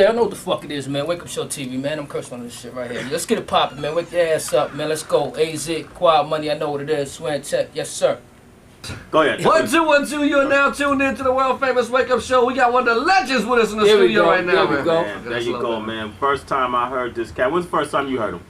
Yeah, I know what the fuck it is, man. Wake Up Show TV, man. I'm cursing on this shit right here. Let's get it poppin', man. Wake your ass up, man. Let's go. AZ, Quiet Money, I know what it is. Swear check. Yes, sir. Go ahead. 1 2 1 2. You're now tuned into the world famous Wake Up Show. We got one of the legends with us in the studio right now, man. There you go, man. First time I heard this cat. When's the first time you heard him?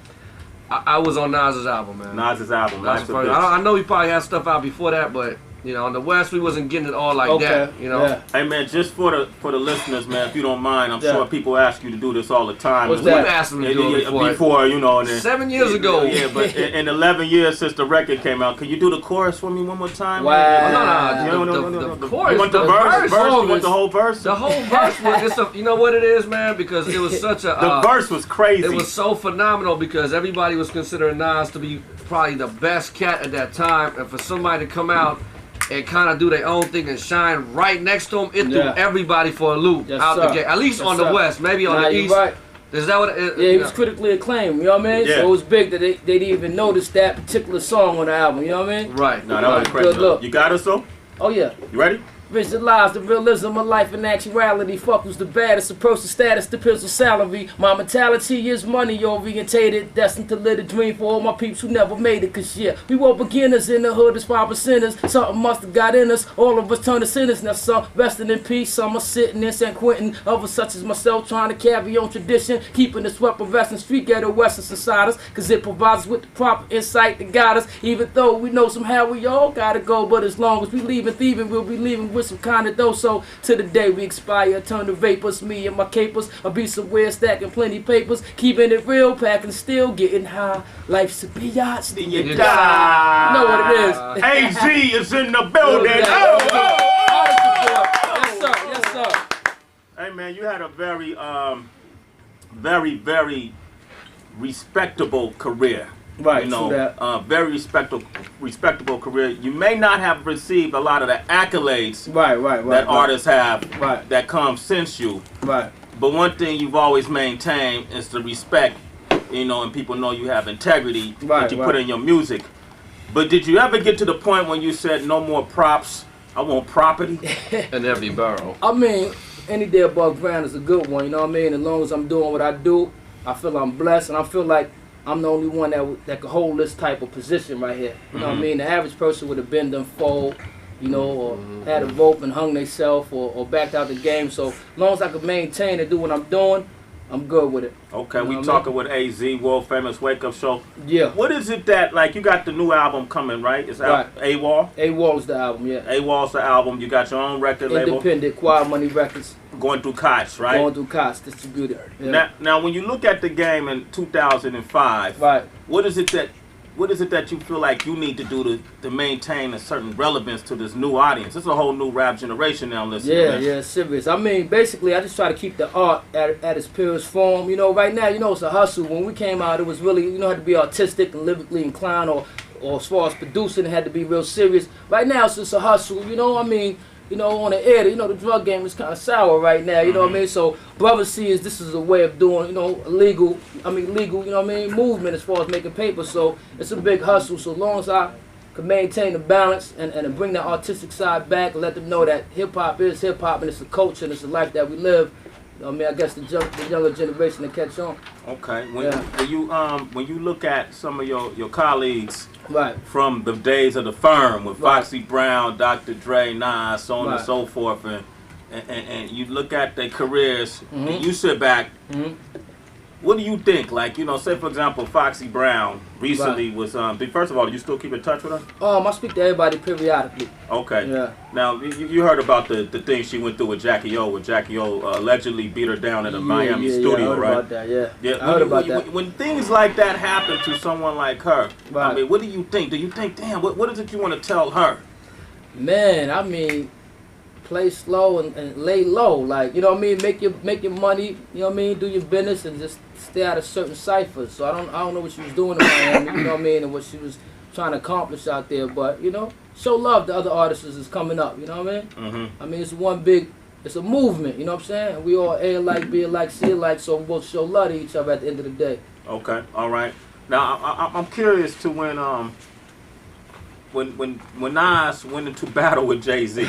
I was on Nas's album, man. Nas's album. I know he probably had stuff out before that, but you know, on the West we wasn't getting it all like that. You know. Yeah. Hey man, just for the listeners, man, if you don't mind, I'm sure people ask you to do this all the time. We've asked them to do it before, you know. And 7 years ago. Yeah, but in 11 years since the record came out, can you do the chorus for me one more time? Wow. No. The chorus. You want the verse? You want the whole verse? The whole verse was. You know what it is, man? Because it was such a. The verse was crazy. It was so phenomenal because everybody was considering Nas to be probably the best cat at that time, and for somebody to come out and kind of do their own thing and shine right next to him, it threw everybody for a loop out the gate. At least on the West, maybe on the East. Right. Is that what it is? Yeah, he was critically acclaimed, you know what I mean? Yeah. So it was big that they didn't even notice that particular song on the album, you know what I mean? Right. No, that was crazy. Look. You got us, though? Oh, yeah. You ready? Visualize the realism of life and actuality. Fuck who's the baddest, approach the status, depends on salary. My mentality is money orientated, destined to live a dream for all my peeps who never made it. Cause yeah, we were beginners in the hood as 5%ers. Something must have got in us, all of us turned to sinners. Now some resting in peace, some are sitting in San Quentin. Others such as myself trying to carry on tradition, keeping the sweat of Western street ghetto Western inside us. Cause it provides us with the proper insight to guide us. Even though we know somehow we all gotta go, but as long as we leaving thieving, we'll be leaving with some kind of dough. So to the day we expire, turn to vapors, me and my capers. I'll be somewhere stacking plenty papers, keeping it real, packing still, getting high. Life's a biatch, then you die. You know what it is. AZ is in the building. Yes, sir. Hey man, you had a very, very respectable career. Right, you know, very respectable career. You may not have received a lot of the accolades that artists have that come since you. Right. But one thing you've always maintained is the respect, you know, and people know you have integrity that you put in your music. But did you ever get to the point when you said, no more props, I want property? In every borough. I mean, any day above ground is a good one, you know what I mean? As long as I'm doing what I do, I feel I'm blessed, and I feel like I'm the only one that could hold this type of position right here. You know what I mean? The average person would have been done fold, you know, or had a rope and hung themselves or backed out the game. So as long as I could maintain and do what I'm doing, I'm good with it. Okay, we talking with AZ, world famous Wake Up Show. Yeah. What is it that, like, you got the new album coming, right? It's out. AWOL? AWOL is the album, yeah. AWOL's the album. You got your own record label. Independent, Quiet Money Records. Going through Koch, right? Going through Koch, distributed. Yeah. Now, when you look at the game in 2005, what is it that you feel like you need to do to maintain a certain relevance to this new audience? It's a whole new rap generation now listening. Yeah, serious. I mean, basically, I just try to keep the art at its purest form. You know, right now, you know, it's a hustle. When we came out, it was really, you know, had to be artistic and lyrically inclined, or as far as producing, it had to be real serious. Right now, it's just a hustle. You know, I mean, you know, on the air, you know, the drug game is kind of sour right now, you know what I mean? So, brothers see this is a way of doing, you know, legal, you know what I mean, movement as far as making paper. So, it's a big hustle. So, as long as I can maintain the balance and bring the artistic side back and let them know that hip-hop is hip-hop and it's a culture and it's a life that we live, you know what I mean, I guess the younger generation will catch on. Okay. When you look at some of your colleagues from the days of the firm with Foxy Brown, Dr. Dre, Nas, so on and so forth, and you look at their careers, and you sit back, what do you think? Like, you know, say for example, Foxy Brown recently was, first of all, do you still keep in touch with her? I speak to everybody periodically. Okay. Yeah. Now, you heard about the thing she went through with Jackie O, where Jackie O allegedly beat her down in a Miami studio, I heard about that, Yeah. I heard about that. When things like that happen to someone like her, I mean, what do you think? Do you think, damn, what is it you want to tell her? Man, I mean, play slow and lay low, like, you know what I mean, make your money, you know what I mean, do your business and just stay out of certain ciphers. So I don't know what she was doing in Miami, you know what I mean, and what she was trying to accomplish out there, but you know, show love to other artists is coming up, you know what I mean? I mean, it's a movement, you know what I'm saying? And we all A alike, B alike, C alike, so we both show love to each other at the end of the day. Okay, all right. Now I'm curious to when when Nas went into battle with Jay-Z,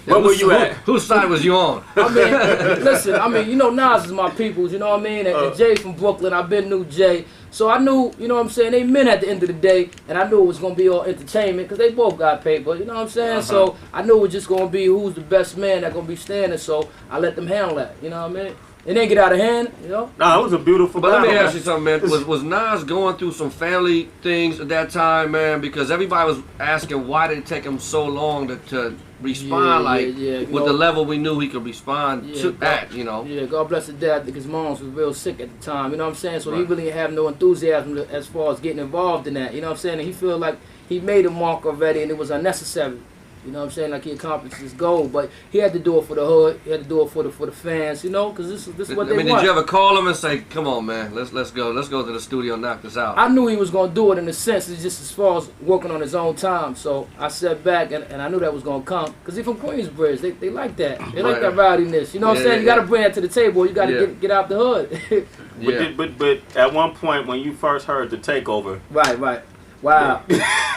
where were you at? Whose side was you on? I mean, listen, I mean, you know, Nas is my peoples, you know what I mean? And Jay from Brooklyn, I've been knew Jay. So I knew, you know what I'm saying, they men at the end of the day, and I knew it was going to be all entertainment, because they both got paper, you know what I'm saying? So I knew it was just going to be who's the best man that's going to be standing, so I let them handle that, you know what I mean? It didn't get out of hand, you know? No, it was a beautiful But battle. let me ask you something, man. Was Nas going through some family things at that time, man? Because everybody was asking why did it take him so long to respond, with the level we knew he could respond to that, you know? Yeah, God bless his dad, because his mom was real sick at the time, you know what I'm saying? So he really didn't have no enthusiasm as far as getting involved in that, you know what I'm saying? And he feel like he made a mark already and it was unnecessary. You know what I'm saying? Like he accomplished his goal, but he had to do it for the hood. He had to do it for the fans, you know, because this is what they want. Did you ever call him and say, "Come on, man, let's go to the studio and knock this out"? I knew he was gonna do it in a sense. It's just as far as working on his own time. So I sat back and I knew that was gonna come because he's from Queensbridge. They like that. They like that rowdiness. You know what I'm saying? You got to bring that to the table. You got to get out the hood. But at one point when you first heard the takeover, right. Wow.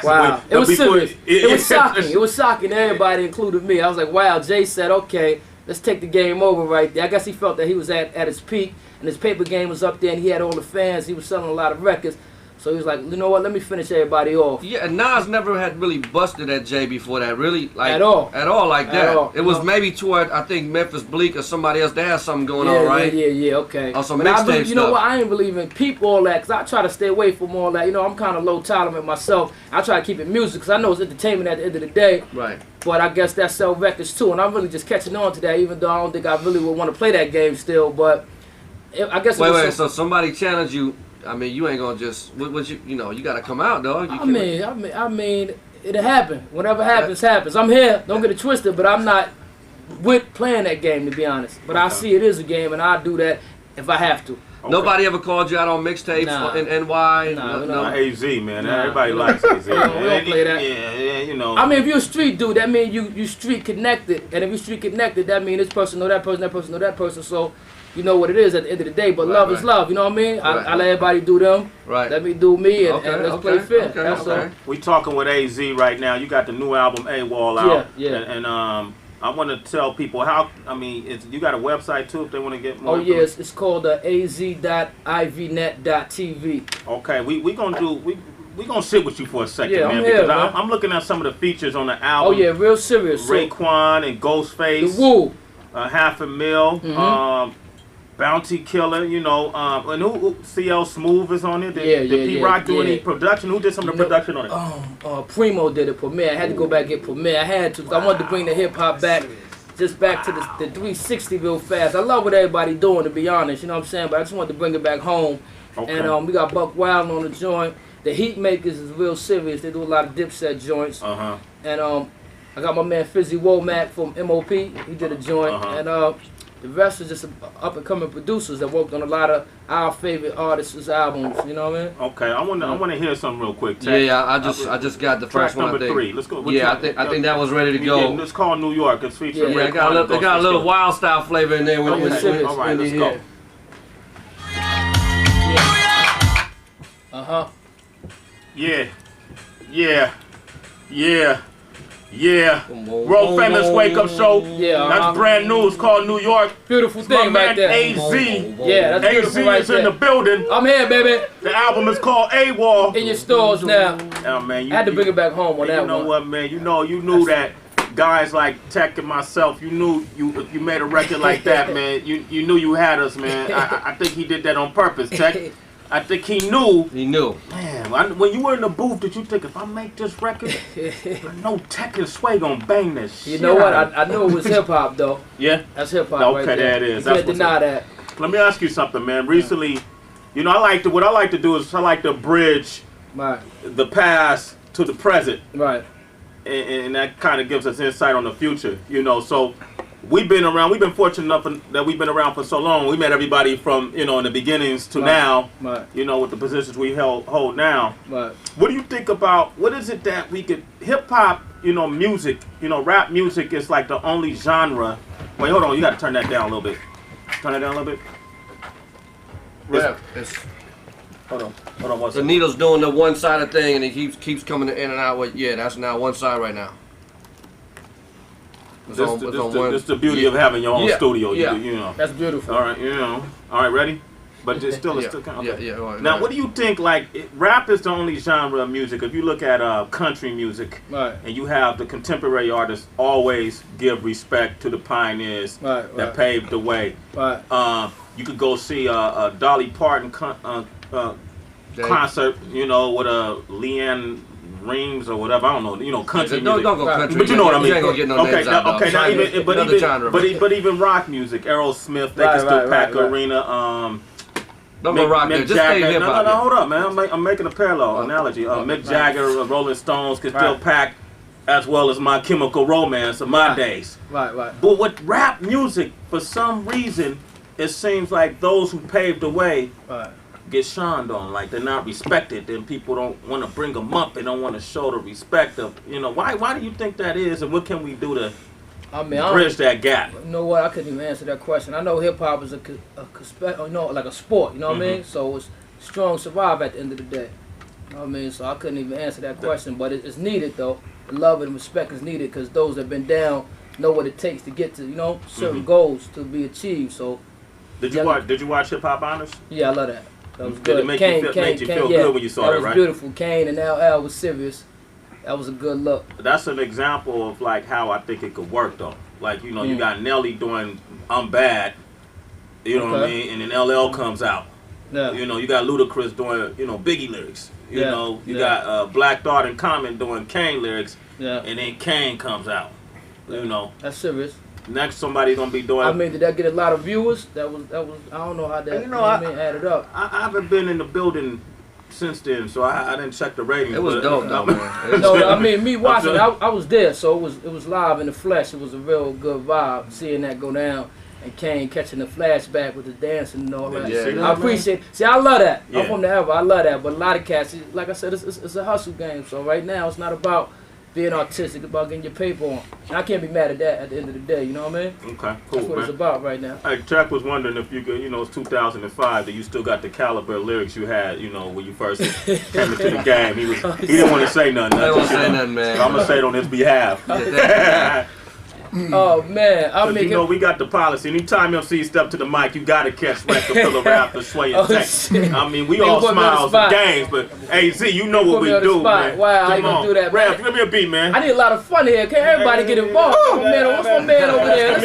Wow. It was serious. It was shocking. It was shocking to everybody, including me. I was like, wow, Jay said, okay, let's take the game over right there. I guess he felt that he was at his peak, and his paper game was up there, and he had all the fans. He was selling a lot of records. So he was like, you know what, let me finish everybody off. Yeah, and Nas never had really busted at Jay before that, really. Like, at all like that. It was maybe toward, I think, Memphis Bleak or somebody else. They had something going on, right? Yeah, okay. On some mixtape stuff. You know what, I ain't believe in peep all that, because I try to stay away from all that. You know, I'm kind of low tolerant myself. I try to keep it music, because I know it's entertainment at the end of the day. Right. But I guess that sell records too, and I'm really just catching on to that, even though I don't think I really would want to play that game still, but I guess... Wait, so somebody challenged you. I mean, you ain't gonna just you know, you gotta come out, dog. I mean, it'll happen. Whatever happens, happens. I'm here. Don't get it twisted, but I'm not with playing that game, to be honest. But I see it is a game, and I'll do that if I have to. Okay. Nobody ever called you out on mixtapes in NY? No. AZ, man. Everybody likes AZ. We don't play that. Yeah, you know. I mean, if you're a street dude, that means you street connected. And if you're street connected, that means this person know that person, that person know that person. So you know what it is at the end of the day. But love is love, you know what I mean? I let everybody do them. Right. Let me do me, and let's play fair. That's all. We talking with AZ right now. You got the new album AWOL out. Yeah. And I want to tell people how. I mean, you got a website too if they want to get more. Oh yes, it's called az.ivnet.tv. Okay, we gonna sit with you for a second, man. I'm here, because I'm looking at some of the features on the album. Oh yeah, real serious. Raekwon and Ghostface. The Woo. $500,000. Bounty Killer, you know, and who CL Smooth is on it. Did P-Rock do any production? Who did some of the production on it? Primo did it, Premier. I had to go back and get Premier. I had to, because I wanted to bring the hip-hop back, just back to the 360 real fast. I love what everybody doing, to be honest, you know what I'm saying? But I just wanted to bring it back home. Okay. And we got Buck Wild on the joint. The Heat Makers is real serious. They do a lot of Dipset joints. And I got my man Fizzy Womack from MOP. He did a joint. And the rest is just up-and-coming producers that worked on a lot of our favorite artists' albums. You know what I mean? Okay, I want to hear something real quick. Yeah, I just got the first one. Number 3. Let's go. Yeah, I think that was ready to go. It's called New York. It's featuring. Yeah, it got a little wild style flavor in there. All right, let's go. Yeah. World famous wake up show. Yeah. That's brand new. It's called New York. Beautiful thing right there. AZ. Yeah, that's beautiful right there. AZ is in the building. I'm here, baby. The album is called AWOL. In your stores now. Oh, man, I had to bring it back home on that one. You know what, man? You knew that guys like Tech and myself, you knew if you made a record like that, man, you knew you had us, man. I think he did that on purpose, Tech. I think he knew. He knew. Man, when you were in the booth, did you think, if I make this record, I know Tech and Sway gonna bang this shit? You know what? I knew it was hip-hop, though. Yeah? That's hip-hop right there. Okay, there it is. You can't deny that. Let me ask you something, man. Recently, you know, what I like to do is I like to bridge the past to the present. Right. And that kind of gives us insight on the future, you know. So we've been fortunate enough that we've been around for so long. We met everybody from, you know, in the beginnings to now, you know, with the positions we hold now. Right. What do you think about, what is it that we could, hip-hop, you know, music, you know, rap music is like the only genre. Wait, hold on, you got to turn that down a little bit. Turn that down a little bit. Hold on. What's the needle's doing the one-sided thing, and it keeps coming in and out. With that's now one side right now. This is the beauty of having your own studio. Yeah. You know. That's beautiful. All right, All right, ready? But it's still kind of... Yeah. Right, now, what do you think, like, rap is the only genre of music. If you look at country music, and you have the contemporary artists always give respect to the pioneers that paved the way. You could go see a Dolly Parton concert, you know, with a Leanne Reams or whatever. I don't know, you know, country music. Don't go country. But you know what I mean. You ain't gonna get no names out, okay. Now but even rock music, Aerosmith, they can still pack arena. Don't go rock there. Just stay hip hop. No, hold up, man. I'm making a parallel analogy. Mick Jagger, Rolling Stones can still pack, as well as My Chemical Romance of my days. Right. But with rap music, for some reason, it seems like those who paved the way get shunned on, like they're not respected. Then people don't want to bring them up. They don't want to show the respect of, you know, why do you think that is, and what can we do to bridge that gap? You know what? I couldn't even answer that question. I know hip hop is like a sport. You know what I mean? So it's strong survive at the end of the day. You know what I mean? So I couldn't even answer that question, but it's needed though. The love and respect is needed because those that have been down know what it takes to get to certain goals to be achieved. So did you watch Hip Hop Honors? Yeah, I love that. That was good. Did it make you feel good when you saw that, right? That was beautiful. Kane and LL was serious. That was a good look. That's an example of like how I think it could work though. Like, you know, you got Nelly doing I'm Bad, you know what I mean, and then LL comes out. Yeah. You know, you got Ludacris doing, you know, Biggie lyrics. You know, you got Black Thought and Common doing Kane lyrics. Yeah. And then Kane comes out. You know. That's serious. Next, somebody's gonna be doing. I mean, did that get a lot of viewers? That was. I don't know how that. Added up. I haven't been in the building since then, so I didn't check the ratings. It was dope, though, man. No, I mean, me watching, I was there, so it was live in the flesh. It was a real good vibe seeing that go down, and Kane catching the flashback with the dancing and all that. Yeah, I appreciate. See, I love that. I'm from the ever. I love that. But a lot of cats, like I said, it's a hustle game. So right now, it's not about being artistic, about getting your paper on. And I can't be mad at that at the end of the day, you know what I mean? Okay, cool, That's what it's about right now. Hey, Chuck was wondering if you could, you know, it's 2005, that you still got the caliber of lyrics you had, you know, when you first came into the game. He didn't want to say nothing. I don't say nothing, man. So I'm going to say it on his behalf. Oh man, you know we got the policy. Anytime MC step to the mic, you gotta catch Rockefeller rapper sway and text. I mean, we all smiles and games, but hey, Z, you know what we do, man. Wow, how you gonna do that, man? Give me a beat, man. I need a lot of fun here. Can everybody get involved? Oh man, what's my man over there?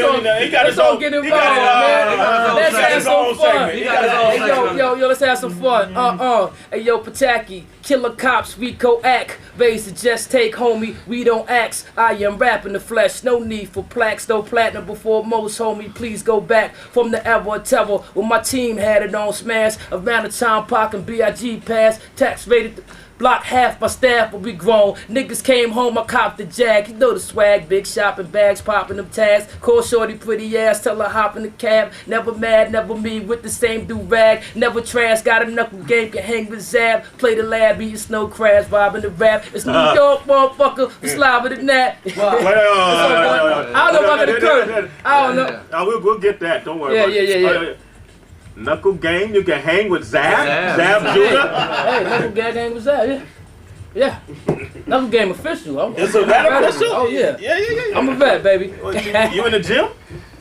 Let's all get involved, man. Let's have some fun. Yo, let's have some fun. Hey, yo, Pataki, killer cops, we co-act. Raise the just take, homie. We don't ax. I am rapping the flesh. No need for plaques, no platinum before most, homie. Please go back from the ever terror when my team had it on smash. Around the time Pac and B.I.G. pass. Tax rated block half my staff, but we grown. Niggas came home, I copped the jag. You know the swag, big shopping bags, popping them tags. Call shorty pretty ass, tell her hop in the cab. Never mad, never me with the same do-rag. Never trash, got a knuckle game, can hang with Zab. Play the lab, eating snow crash, vibing the rap. It's New York, motherfucker, it's liver than that. I don't know if I can curse. I don't know. We'll get that, don't worry about it. Yeah. Knuckle game, you can hang with Zab Judah. Hey, Knuckle game hang with Zab, yeah. Knuckle game official. It's a vet official? Oh, yeah. Yeah. I'm a vet, baby. You in the gym?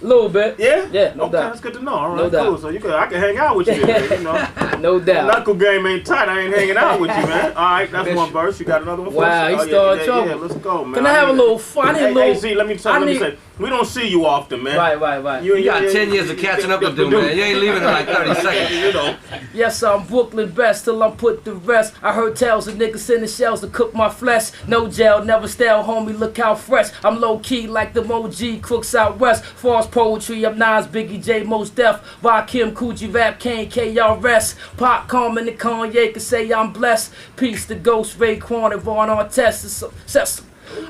A little bit. Yeah? Yeah, no doubt. That's good to know. All right, cool. So I can hang out with you then, you know. No doubt. Knuckle game ain't tight. I ain't hanging out with you, man. All right, that's one verse. You got another one for us? Wow, he started trouble. Yeah, let's go, man. Can I have a little fun? Hey, Z, let me say, we don't see you often, man. Right. You got 10 years of catching up to do, man. You ain't leaving in like 30 seconds. You know. Yes, I'm Brooklyn best till I'm put to rest. I heard tales of niggas sending shells to cook my flesh. No jail, never stale, homie, look how fresh. I'm low-key like the OG crooks out west. False poetry, I'm Nas, Biggie, J, Most Def. Rakim, Coogee, Rap, Kane, KRS. Pop, Carmen, and Kanye can say I'm blessed. Peace to Ghost, Raekwon, and Vaughn Artest.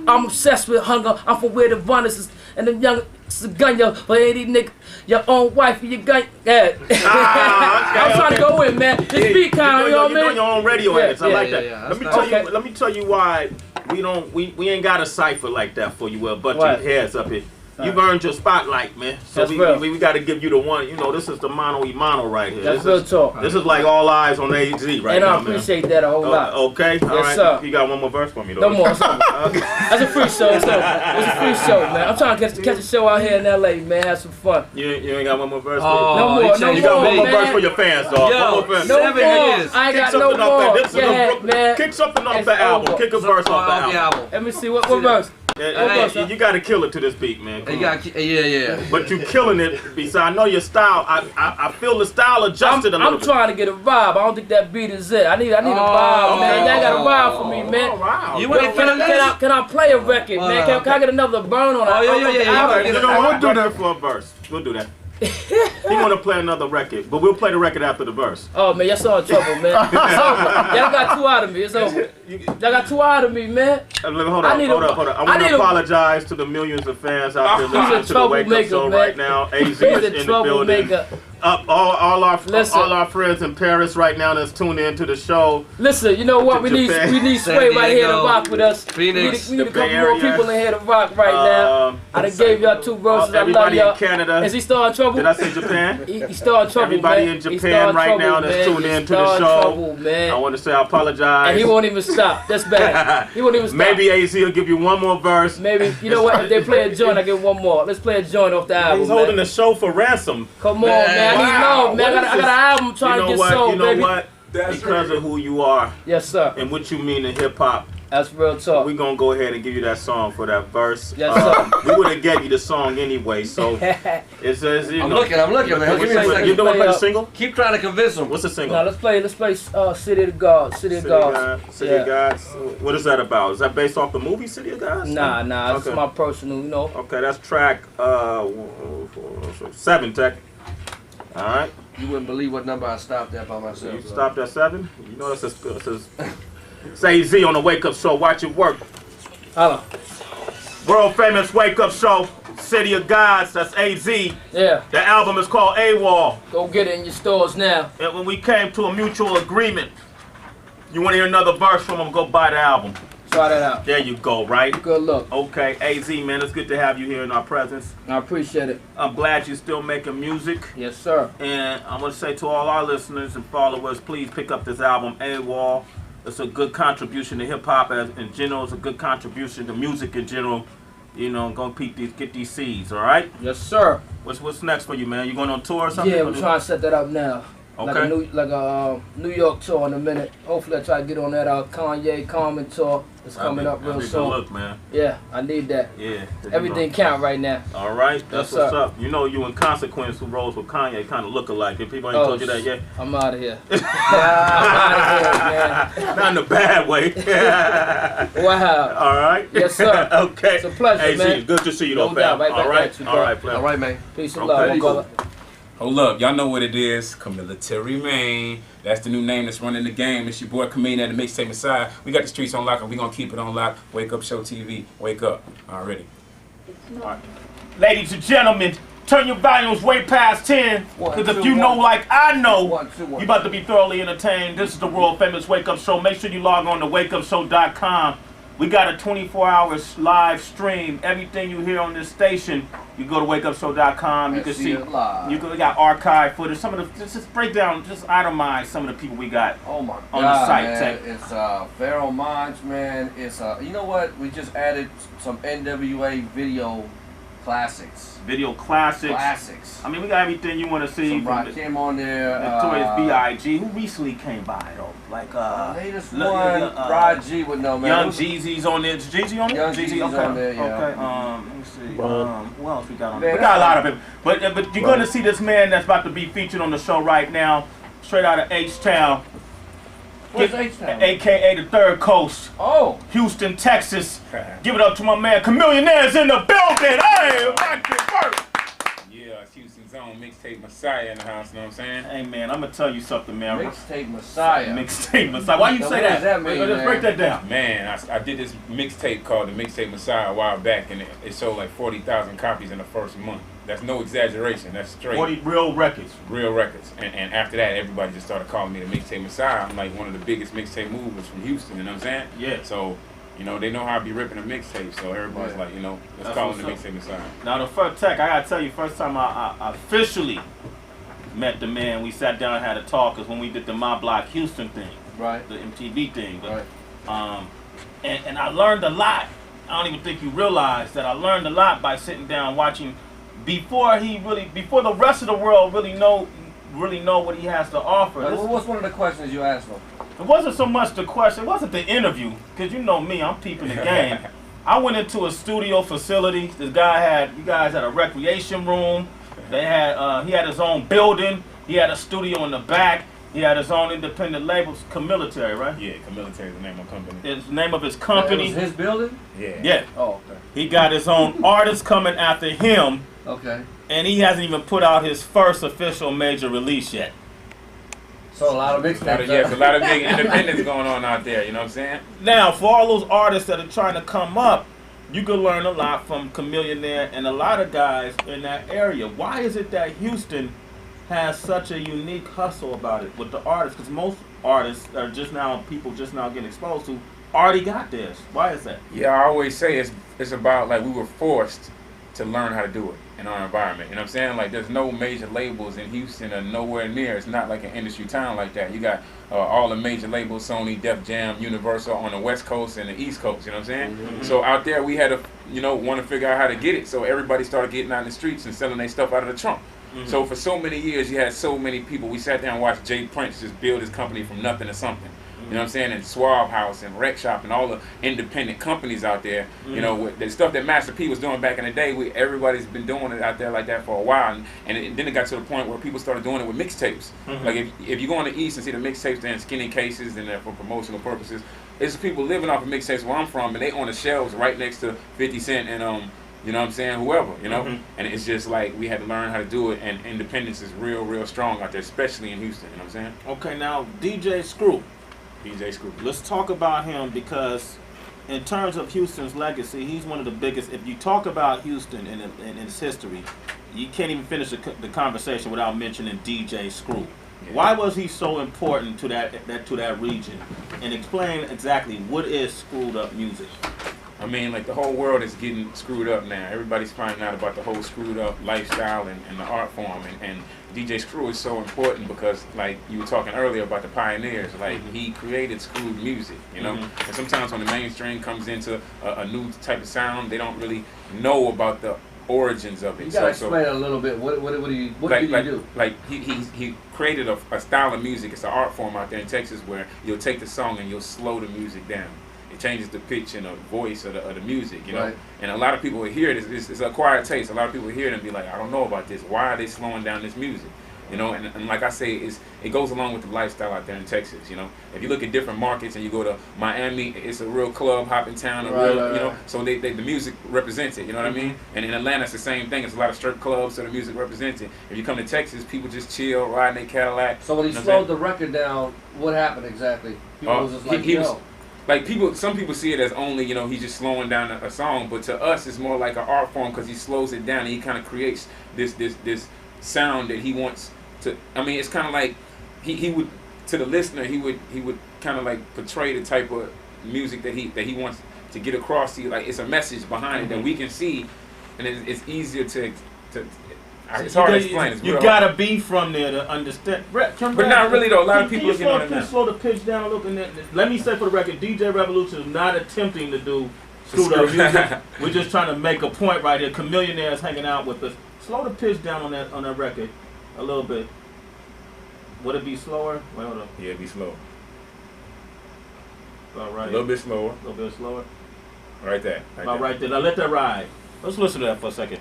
I'm obsessed with hunger. I'm from where the runners is. And them young gun yo, but any nigga, your own wife and your gun. Yeah. I'm trying to go in, man. Just be kind, you know what I mean? You're doing your own radio edits. I like that. Yeah. Let me tell you why we ain't got a cipher like that for you. But your heads up here. You've earned your spotlight, man. So we got to give you the one. You know, this is the mano y mano right here. That's real talk. This is like all eyes on AZ right now, and I appreciate that a whole lot. Okay, all right. Sir. You got one more verse for me, though. No more. That's a free show. It's a free show, man. I'm trying to catch a show out here in LA, man. Have some fun. You ain't got one more verse? No more. You got one more verse for your fans, dog. Yo, one more verse. No more. I ain't got no more. Man. Kick something off the album. Kick a verse off the album. Let me see what verse. You gotta kill it to this beat, man. Yeah. But you killing it. Besides, I know your style. I feel the style adjusted a little bit. I'm trying to get a vibe. I don't think that beat is it. I need a vibe, man. Y'all got a vibe for me, man. Oh, wow. Can I play a record, man? Can I get another burn on it? We'll do that for a verse. We'll do that. He want to play another record, but we'll play the record after the verse. Oh man, y'all in trouble, man. It's over. Y'all got 2 out of me. It's over. Y'all got 2 out of me, man. Hold up. I want to apologize to the millions of fans out there listening to the Wake Up Show right now. AZ is in the building. All our friends in Paris right now that's tuned in to the show. Listen, you know what? We need Sway right here to rock with us. Phoenix. We need a couple more people in here to rock right now. I done gave y'all 2 verses. I love y'all. In Canada. Is he still in trouble? Did I say Japan? He's still in trouble, Everybody man. in Japan right now that's tuned in to the show. Trouble, man. I want to say I apologize. And he won't even stop. That's bad. He won't even stop. Maybe AZ will give you one more verse. Maybe. You know what? If they play a joint, I get one more. Let's play a joint off the album. He's holding the show for ransom. Come on, man. I need love, man. I got an album trying to get sold, baby. You know what? Because of who you are. Yes, sir. And what you mean in hip hop. That's real talk. We're going to go ahead and give you that song for that verse. Yes, sir. We would have gave you the song anyway, so it says, I'm looking, man. Give me a second. You doing play the single? Keep trying to convince them. What's the single? No, let's play City of Gods. City of Gods. City of Gods. What is that about? Is that based off the movie City of Gods? Nah. It's my personal, you know. Okay, that's track 7, Tech. All right. You wouldn't believe what number I stopped at by myself. You stopped at 7? You know that's Say Z on the Wake Up Show. Watch it work. Hello. World famous Wake Up Show. City of Gods. That's AZ. Yeah. The album is called AWOL. Go get it in your stores now. And when we came to a mutual agreement, you want to hear another verse from him, go buy the album. Try that out. There you go, right? Good luck. Okay, AZ, man, it's good to have you here in our presence. I appreciate it. I'm glad you're still making music. Yes, sir. And I want to say to all our listeners and followers, please pick up this album, AWOL. It's a good contribution to hip-hop in general. It's a good contribution to music in general. You know, get these seeds, all right? Yes, sir. What's next for you, man? You going on tour or something? Yeah, we're trying to set that up now. Okay. Like a New York tour in a minute. Hopefully I try to get on that Kanye Common tour. It's coming up real soon. Look, man. Yeah, I need that. Yeah. Everything count right now. All right, that's Yes, what's up. You know, you and Consequence, who rolls with Kanye, kind of look alike. If people ain't told you that yet, I'm out of here. I'm out of here, man. Not in a bad way. Wow. All right. Yes, sir. Okay. It's a pleasure, hey, man. Z, good to see you, though, No doubt. fam. Right back All right. at you, All right, fam. All right, man. Peace and love, my brother. Hold up, y'all know what it is. Chamillionaire, man. That's the new name that's running the game. It's your boy Chamillionaire, the Mixtape Messiah. We got the streets on lock, and we gonna keep it on lock. Wake Up Show TV. Wake up. Already. All right. Ladies and gentlemen, turn your volumes way past 10. Because if you know like I know, you about to be thoroughly entertained. This is the world famous Wake Up Show. Make sure you log on to wakeupshow.com. We got a 24-hour live stream. Everything you hear on this station, you go to wakeupshow.com. You can see it live. We got archive footage. Some of the just break down, just itemize some of the people we got. Oh my on the site. Man. It's Pharaoh Minds, man. It's you know what? We just added some NWA video classics. Video classics. I mean, we got everything you want to see. Some Rakim on there. Notorious B.I.G. Who recently came by though? Like latest one, Rod G would know, man. Young Jeezy's on there. Jeezy on there? Young Jeezy's on there, yeah. Okay. Let me see. What else we got on there? We got a lot of it. But you're going to see this man that's about to be featured on the show right now, straight out of H-Town. Where's H-Town? AKA the Third Coast. Oh. Houston, Texas. Give it up to my man Chamillionaire's in the building. Hey, rock your work. Yeah, it's Houston's own Mixtape Messiah in the house, you know what I'm saying? Hey, man, I'm going to tell you something, man. Mixtape Messiah. Mixtape Messiah. Why you say that? What does that mean, Let's break that down. Man, I did this mixtape called the Mixtape Messiah a while back, and it sold like 40,000 copies in the first month. That's no exaggeration. That's straight. 40 real records. Real records. And after that, everybody just started calling me the Mixtape Messiah. I'm like one of the biggest mixtape movers from Houston, you know what I'm saying? Yeah. So You know, they know how to be ripping a mixtape, so everybody's like, you know, let's call him the mixtape Messiah. Now the first tech, I gotta tell you, first time I officially met the man, we sat down and had a talk, is when we did the My Block Houston thing, right? The MTV thing, but, right. And I learned a lot. I don't even think you realize that I learned a lot by sitting down watching before the rest of the world really know what he has to offer. What was one of the questions you asked him? It wasn't so much the question, it wasn't the interview, because you know me, I'm peeping the game. I went into a studio facility. This guy you guys had a recreation room. They had, he had his own building. He had a studio in the back. He had his own independent label, Chamillionaire, right? Yeah, Chamillionaire is the name of the company. It's the name of his company. It was his building? Yeah. Yeah. Oh, okay. He got his own artists coming after him. Okay. And he hasn't even put out his first official major release yet. So a lot of mixtapes. Yeah, a lot of big independence going on out there, you know what I'm saying? Now, for all those artists that are trying to come up, you can learn a lot from Chamillionaire and a lot of guys in that area. Why is it that Houston has such a unique hustle about it with the artists? Because most artists are people just now getting exposed to, already got theirs. Why is that? Yeah, I always say it's about, like, we were forced to learn how to do it in our environment. You know what I'm saying? Like, there's no major labels in Houston or nowhere near. It's not like an industry town like that. You got all the major labels, Sony, Def Jam, Universal on the West Coast and the East Coast, you know what I'm saying? Mm-hmm. So out there we had to, want to figure out how to get it. So everybody started getting out in the streets and selling their stuff out of the trunk. Mm-hmm. So for so many years you had so many people. We sat down and watched Jay Prince just build his company from nothing to something. You know what I'm saying? And Swab House and Rec Shop and all the independent companies out there. Mm-hmm. You know, with the stuff that Master P was doing back in the day, everybody's been doing it out there like that for a while. And then it got to the point where people started doing it with mixtapes. Mm-hmm. Like if you go on the East and see the mixtapes, they're in skinny cases and they're for promotional purposes. It's people living off of mixtapes where I'm from, and they on the shelves right next to 50 Cent and you know what I'm saying, whoever, you know? Mm-hmm. And it's just like we had to learn how to do it, and independence is real strong out there, especially in Houston, you know what I'm saying? Okay, now DJ Screw. DJ Screw. Let's talk about him, because in terms of Houston's legacy, he's one of the biggest. If you talk about Houston and its history, you can't even finish the conversation without mentioning DJ Screw. Yeah. Why was he so important to that region? And explain exactly what is screwed up music. I mean, like, the whole world is getting screwed up now. Everybody's finding out about the whole screwed up lifestyle and the art form. And DJ Screw is so important because, like, you were talking earlier about the pioneers. Like, mm-hmm. he created screwed music, you know? Mm-hmm. And sometimes when the mainstream comes into a new type of sound, they don't really know about the origins of it. You gotta explain a little bit. What did he do? Like, he created a style of music. It's an art form out there in Texas where you'll take the song and you'll slow the music down. It changes the pitch and the voice of the music, you know. Right. And a lot of people will hear it. It's an acquired taste. A lot of people will hear it and be like, I don't know about this. Why are they slowing down this music? You know, and like I say, it goes along with the lifestyle out there in Texas, you know. If you look at different markets and you go to Miami, it's a real club hopping town, you know. So the music represents it, you know what I mean? And in Atlanta, it's the same thing. It's a lot of strip clubs, so the music represents it. If you come to Texas, people just chill, riding their Cadillac. So when he slowed the record down, what happened exactly? People was just like, like, some people see it as only, you know, he's just slowing down a song, but to us it's more like an art form because he slows it down and he kind of creates this sound that he wants to. I mean, it's kind of like he would, to the listener, he would kind of like portray the type of music that he wants to get across to you. Like, it's a message behind it that we can see, and it's easier to it's hard to explain. You gotta be from there to understand. But not really though. A lot of people looking on it now. Slow the pitch down. Looking at. Let me say for the record, DJ Revolution is not attempting to do screwed up music. We're just trying to make a point right here. Chamillionaire is hanging out with us. Slow the pitch down on that record a little bit. Would it be slower? Wait, hold up. Yeah, it'd be slow. All right. A little bit slower. A little bit slower. Right there. Right there. Now let that ride. Let's listen to that for a second.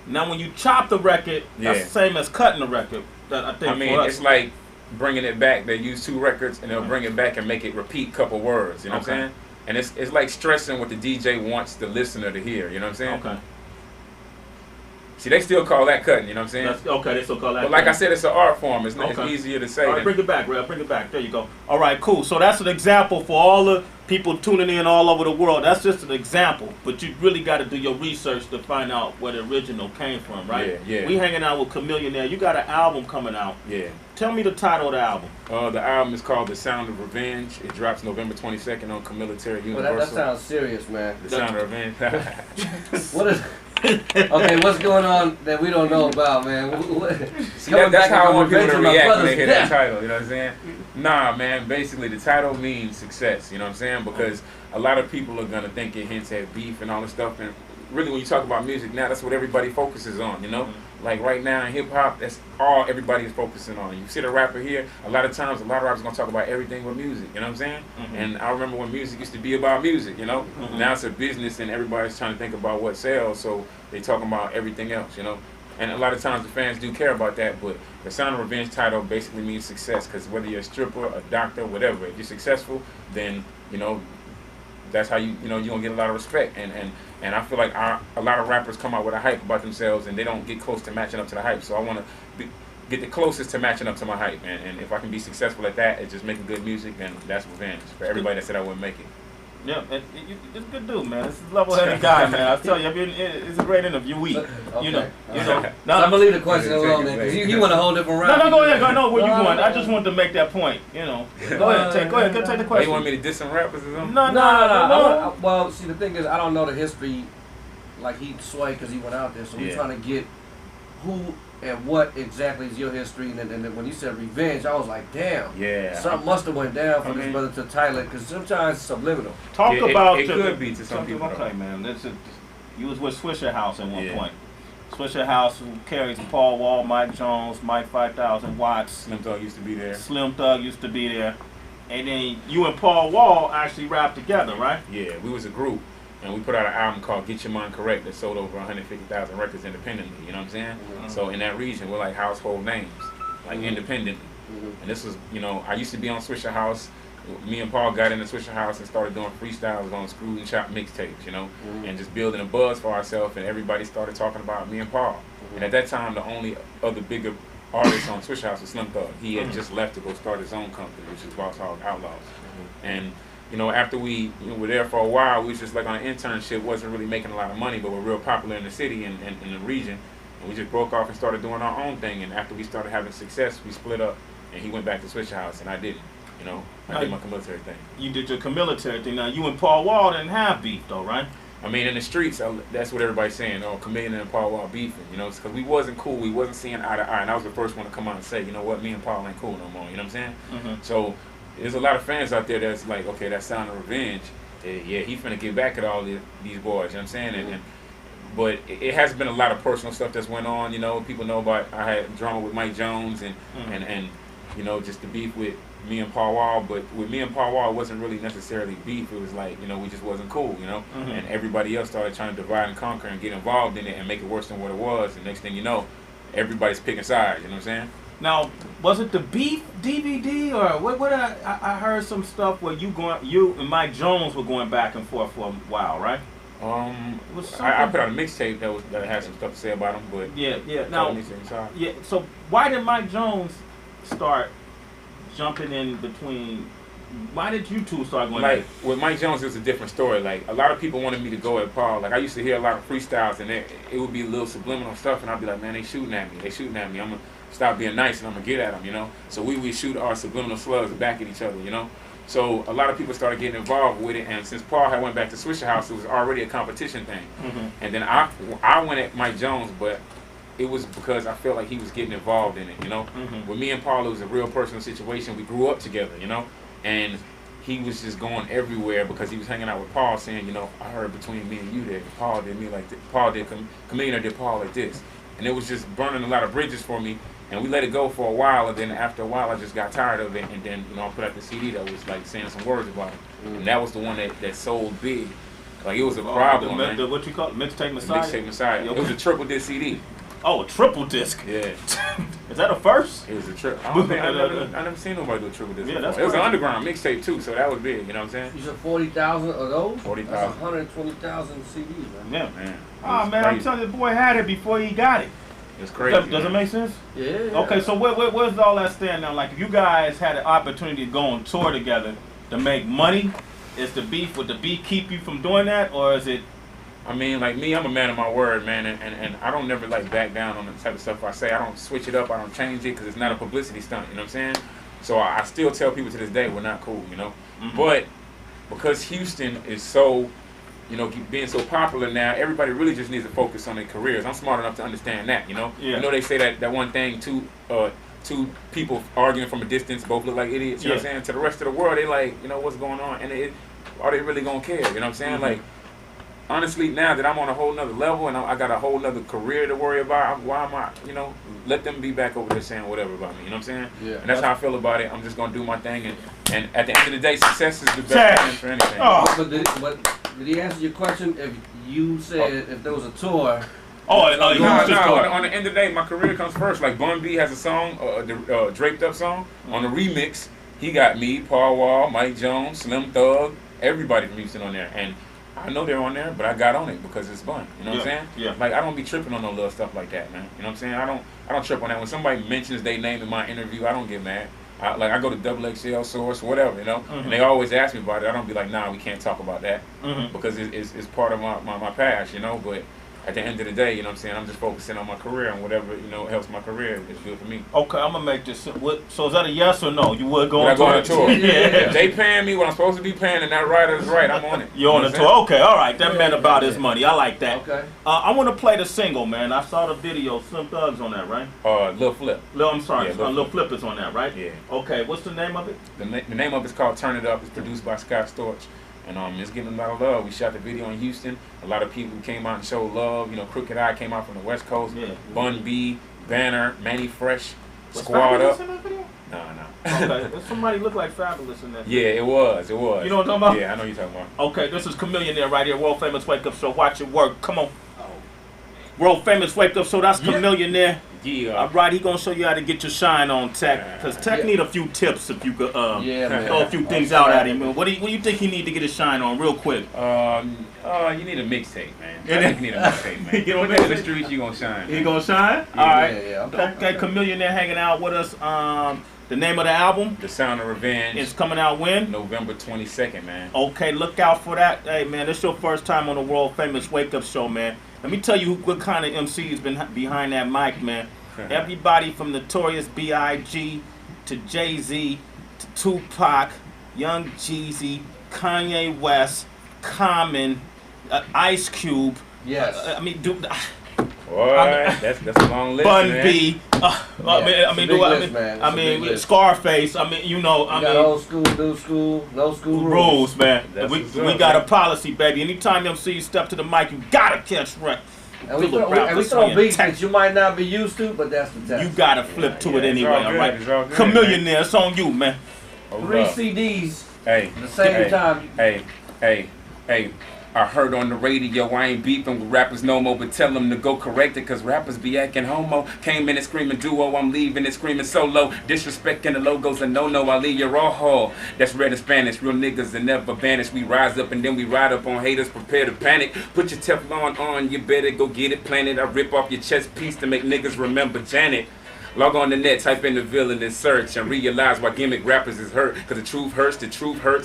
Now, when you chop the record, that's the same as cutting the record. I mean, it's like bringing it back. They use two records, and they'll bring it back and make it repeat a couple words. You know what I'm saying? And it's like stressing what the DJ wants the listener to hear. You know what I'm saying? Okay. See, they still call that cutting, you know what I'm saying? Okay, they still call that But like cutting. I said, it's an art form. It's not Okay. it's easier to say. All right, bring it back, Rev. Bring it back. There you go. All right, cool. So that's an example for all the people tuning in all over the world. That's just an example. But you really got to do your research to find out where the original came from, right? Yeah. We hanging out with Chamillionaire. You got an album coming out. Yeah. Tell me the title of the album. The album is called The Sound of Revenge. It drops November 22nd on Chamillionaire Universal. Well, that sounds serious, man. The Sound of Revenge. What is... Okay, what's going on that we don't know about, man? See, that's how I want people to react when they hear that death. title, you know what I'm saying? Nah, man, basically the title means success, you know what I'm saying? Because a lot of people are going to think it hints at beef and all this stuff, and really when you talk about music now, that's what everybody focuses on, you know? Like right now in hip-hop, that's all everybody is focusing on. You see the rapper here, a lot of times, a lot of rappers are going to talk about everything with music, you know what I'm saying? And I remember when music used to be about music, you know? Now it's a business and everybody's trying to think about what sells, so they talking about everything else, you know? And a lot of times the fans do care about that, but the Sound of Revenge title basically means success, because whether you're a stripper, a doctor, whatever, if you're successful, then, you know, that's how you're gonna get a lot of respect. And I feel like a lot of rappers come out with a hype about themselves and they don't get close to matching up to the hype. So I want to get the closest to matching up to my hype. And if I can be successful at that, it's just making good music, then that's revenge for everybody that said I wouldn't make it. Yeah, it's a good dude, man. This is a level-headed guy, man. I tell you, it's a great interview. Okay. You know. So I'm gonna leave the question alone, then, because you went a whole different route. No, go ahead. I know where you going. I just wanted to make that point. You know. Go ahead. Take the question. You want me to diss some rappers or something? No. Well, see, the thing is, I don't know the history. Like he swayed because he went out there, so we're trying to get who and what exactly is your history. And then when you said revenge, I was like, damn. Yeah. Something must have went down for this brother to title it, because sometimes it's subliminal. Talk about it could be to some people. Okay, man. You was with Swisher House at one point. Swisher House, who carries Paul Wall, Mike Jones, Mike 5000 Watts. Slim Thug used to be there. Slim Thug used to be there. And then you and Paul Wall actually rapped together, right? Yeah, we was a group. And we put out an album called Get Your Mind Correct that sold over 150,000 records independently, you know what I'm saying? So in that region, we're like household names, like independently. And this was, I used to be on Swisher House. Me and Paul got into Swisher House and started doing freestyles on Screwed and Chopped mixtapes, and just building a buzz for ourselves, and everybody started talking about me and Paul. And at that time, the only other bigger artist on Swisher House was Slim Thug. He had just left to go start his own company, which is Boss Hog Outlaws. And after we were there for a while, we was just like on an internship, wasn't really making a lot of money, but we're real popular in the city and in the region. And we just broke off and started doing our own thing. And after we started having success, we split up, and he went back to Swisher House, and I didn't. I did my military thing. You did your military thing. Now, you and Paul Wall didn't have beef, though, right? I mean, in the streets, that's what everybody's saying. Oh, Chamillionaire and Paul Wall beefing, because we wasn't cool. We wasn't seeing eye to eye. And I was the first one to come out and say, you know what, me and Paul ain't cool no more. You know what I'm saying? So there's a lot of fans out there that's like, okay, that Sound of Revenge. Yeah, he finna get back at all these boys. You know what I'm saying? But it has been a lot of personal stuff that's went on. People know about I had drama with Mike Jones and just the beef with me and Paul Wall. But with me and Paul Wall, it wasn't really necessarily beef. It was like, we just wasn't cool, And everybody else started trying to divide and conquer and get involved in it and make it worse than what it was. And next thing you know, everybody's picking sides. You know what I'm saying? Now, was it the Beef DVD or what? I heard some stuff where you and Mike Jones were going back and forth for a while, right? I put out a mixtape that had some stuff to say about him, but yeah. So why did Mike Jones start jumping in between? Why did you two start going? Like with Mike Jones, it was a different story. Like a lot of people wanted me to go at Paul. Like I used to hear a lot of freestyles, and it would be a little subliminal stuff, and I'd be like, man, they shooting at me. I'm gonna stop being nice, and I'm gonna get at them, So we shoot our subliminal slugs back at each other, So a lot of people started getting involved with it, and since Paul had went back to Swisher House, it was already a competition thing. And then I went at Mike Jones, but it was because I felt like he was getting involved in it, With me and Paul, it was a real personal situation. We grew up together, and he was just going everywhere because he was hanging out with Paul, saying, I heard between me and you that Paul did me like this. Paul did Chamillionaire did Paul like this, and it was just burning a lot of bridges for me. And we let it go for a while, and then after a while, I just got tired of it. And then, I put out the CD that was like saying some words about it, and that was the one that sold big. Like it was a problem. What you call it? Mixtape Messiah. Mixtape Messiah. It was a triple disc CD. Oh, a triple disc. Yeah. Is that a first? It was a trip. I never seen nobody do a trip with this. Yeah, that's it was an crazy. underground mixtape too, so that was big. You know what I'm saying? You said 40,000 of those? 40,000. That's 120,000 CDs, man. Yeah. Man. Oh man, I'm telling you, the boy had it before he got it. It's crazy. Does it make sense? Yeah. Okay, so where's all that stand now? Like, if you guys had an opportunity to go on tour together to make money, is the beef, would the beef keep you from doing that, or is it? I mean, like me, I'm a man of my word, man, and I don't never like back down on the type of stuff I say. I don't switch it up, I don't change it, because it's not a publicity stunt, you know what I'm saying? So I still tell people to this day, we're not cool, you know? Mm-hmm. But because Houston is so, you know, being so popular now, everybody really just needs to focus on their careers. I'm smart enough to understand that, you know? Yeah. You know they say that one thing, two people arguing from a distance both look like idiots, you know what I'm saying? To the rest of the world, they like, you know, what's going on? And are they really gonna care, you know what I'm saying? Mm-hmm. Like, honestly, now that I'm on a whole nother level and I got a whole nother career to worry about, why am I, you know, let them be back over there saying whatever about me, you know what I'm saying? Yeah. And that's how I feel about it. I'm just gonna do my thing, and at the end of the day, success is the best thing for anything. Oh. But did he answer your question? If you said if there was a tour, No, on the end of the day, my career comes first. Like Bun B has a song, the Draped Up song. On the remix, he got me, Paul Wall, Mike Jones, Slim Thug, everybody from Houston on there. And I know they're on there, but I got on it because it's Bun. You know what I'm saying? Yeah. Like, I don't be tripping on no little stuff like that, man. You know what I'm saying? I don't trip on that. When somebody mentions their name in my interview, I don't get mad. I go to XXL Source, whatever, you know, and they always ask me about it. I don't be like, nah, we can't talk about that because it's part of my past, you know. But at the end of the day, you know what I'm saying, I'm just focusing on my career, and whatever, you know, helps my career is good for me. Okay, I'm gonna make this. So is that a yes or no? You would go on tour? tour? If they paying me what I'm supposed to be paying, and that writer is right, I'm on it. You're on the tour? Okay, all right. That man about his money. I like that. okay. I want to play the single, man. I saw the video. Slim Thug's on that, right? Lil Flip. I'm sorry. Yeah, Lil Flip is on that, right? Yeah. Okay, what's the name of it? The name of it's called Turn It Up. It's produced by Scott Storch. And it's getting a lot of love. We shot the video in Houston. A lot of people came out and showed love. You know, Crooked Eye came out from the West Coast. Yeah. Bun B, Banner, Manny Fresh, Was Squad Fabulous Up. in that video? No. Okay, somebody looked like Fabulous in that video. Yeah, it was. You know what I'm talking about? Yeah, I know you're talking about. Okay, this is Chamillionaire right here, world famous wake up show. Watch it work. Come on. World famous wake up show. That's Chamillionaire. Yeah. All right, he gonna show you how to get your shine on Tech, because Tech need a few tips if you could throw a few things out at him. What do you think he need to get his shine on real quick? You need a mixtape, man. I think you need a mixtape, man. You know Put that in the streets, you gonna shine. He gonna shine? Yeah, All right. yeah, Okay, Chamillionaire hanging out with us. The name of the album The Sound of Revenge. is coming out when? November 22nd, man. Okay, look out for that. Hey, man, this your first time on the world famous wake up show, man. Let me tell you what kind of MC's been behind that mic, man. Everybody from Notorious B.I.G. to Jay-Z to Tupac, Young Jeezy, Kanye West, Common, Ice Cube. Yes. I mean, dude. Boy, that's a long list, Bun man. B. I mean, Scarface. I mean, you know, got old school, new school, no school rules, man. That's We what's up, got man. a policy, baby. Anytime MC step to the mic, you gotta catch wreck. And we throw beats that you might not be used to, but that's the test. You gotta flip to it anyway, all all good, right? it's all good, Chamillionaire, it's on you, man. Hold 3 up. CDs Hey, at the same time. Hey, I heard on the radio I ain't beefing with rappers no more, but tell them to go correct it, cause rappers be acting homo. Came in and screaming duo, I'm leaving and screaming solo. Disrespecting the logos and no, I leave your raw hall. That's red and Spanish, real niggas that never vanish. We rise up and then we ride up on haters, prepare to panic. Put your Teflon on, you better go get it planted. I rip off your chest piece to make niggas remember Janet. Log on the net, type in the villain and search and realize why gimmick rappers is hurt. Cause the truth hurts,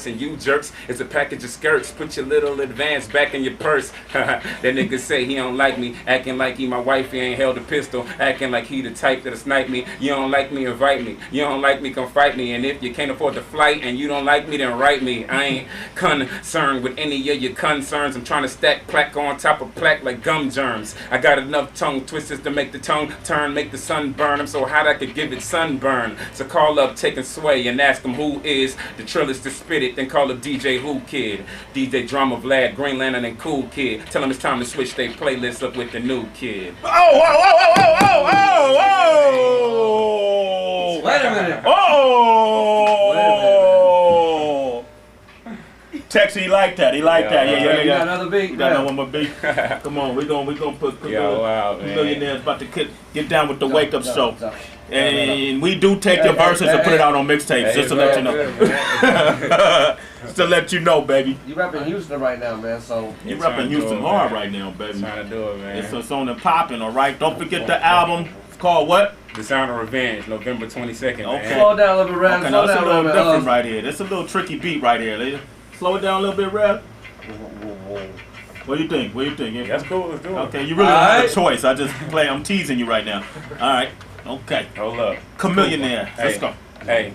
and you jerks, it's a package of skirts. Put your little advance back in your purse. That nigga say he don't like me, acting like he my wife, he ain't held a pistol, acting like he the type that'll snipe me. You don't like me, invite me. You don't like me, come fight me. And if you can't afford the flight and you don't like me, then write me. I ain't concerned with any of your concerns. I'm trying to stack plaque on top of plaque like gum germs. I got enough tongue twisters to make the tongue turn, make the sun burn. I'm so hot I could give it sunburn. So call up Taking Sway and ask him who is the trillest to spit it. Then call up DJ Who Kid, DJ Drama Vlad, Green Lantern and Cool Kid. Tell them it's time to switch their playlist up with the new kid. Oh! Wait a minute. Oh! Texas, he like that. He like that. Yeah. You got another beat? You got another one more beat? Come on, we gonna put Millionaires about to get down with the wake up show. And we do take your verses and put it out on mixtapes, just to let you know. Just to let you know, baby. You repping Houston right now, man. So you repping Houston hard right now, baby. Trying to do it, man. It's on the popping, all right. Don't forget the album. It's called what? The Sound of Revenge, November 22nd. Okay. Slow down a little bit, Rev. Okay, now it's a little different right here. It's a little tricky beat right here. Lady. Slow it down a little bit, Rev. What do you think? Yeah, that's cool. Let's do it. Okay, you really don't have a choice. I'm teasing you right now. All right. Okay. Hold up. Chamillionaire. Let's go. Hey.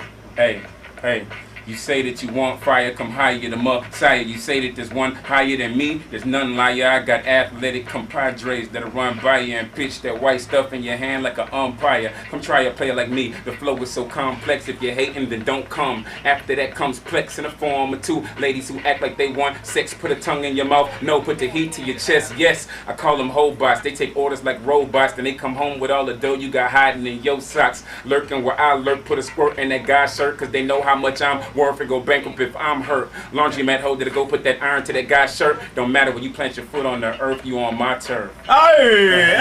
You say that you want fire, come higher the Messiah. You say that there's one higher than me, there's none liar. I got athletic compadres that'll run by you and pitch that white stuff in your hand like an umpire. Come try a player like me, the flow is so complex. If you're hating, then don't come. After that comes plex in the form of two ladies who act like they want sex. Put a tongue in your mouth, no, put the heat to your chest. Yes, I call them hobots, they take orders like robots. Then they come home with all the dough you got hiding in your socks. Lurking where I lurk, put a squirt in that guy's shirt, cause they know how much I'm worth and go bankrupt if I'm hurt. Laundromat hoe that'll go put that iron to that guy's shirt. Don't matter when you plant your foot on the earth, you on my turf. Hey!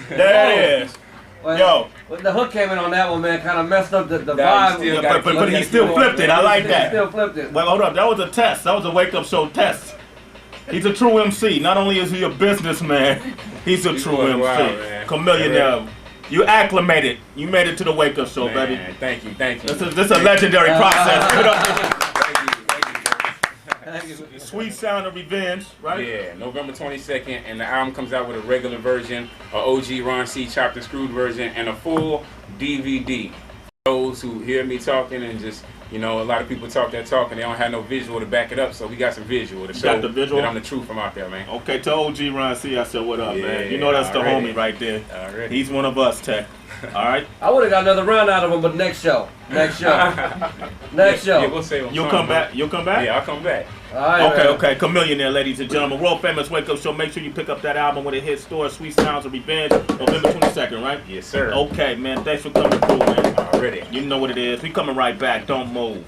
There it is. Yo. The hook came in on that one, man. Kind of messed up the vibe. But he still flipped it. I like that. He still flipped it. Well, hold up. That was a test. That was a wake-up show test. He's a true MC. Not only is he a businessman, he's a true MC. Chamillionaire. You acclimated. You made it to the wake-up show, baby. Thank you. This is a legendary process. Give it up. Sweet Sound of Revenge, right? Yeah, November 22nd, and the album comes out with a regular version, a OG Ron C. chopped and screwed version, and a full DVD. Those who hear me talking and just, you know, a lot of people talk that talk and they don't have no visual to back it up, so we got some visual to show that I'm the truth from out there, man. Okay, to OG Ron C, I said, what up, man? You know that's the homie right there. He's one of us, Tech. All right? I would have got another run out of him, but next show. Next show. Yeah, we'll say You'll come back? You'll come back? Yeah, I'll come back. All right, okay. Chamillionaire, ladies and gentlemen. World famous wake up show. Make sure you pick up that album when it hits stores. Sweet Sounds of Revenge, November 22nd, right? Yes, sir. Okay, man. Thanks for coming through, man. Already. You know what it is. We coming right back. Don't move.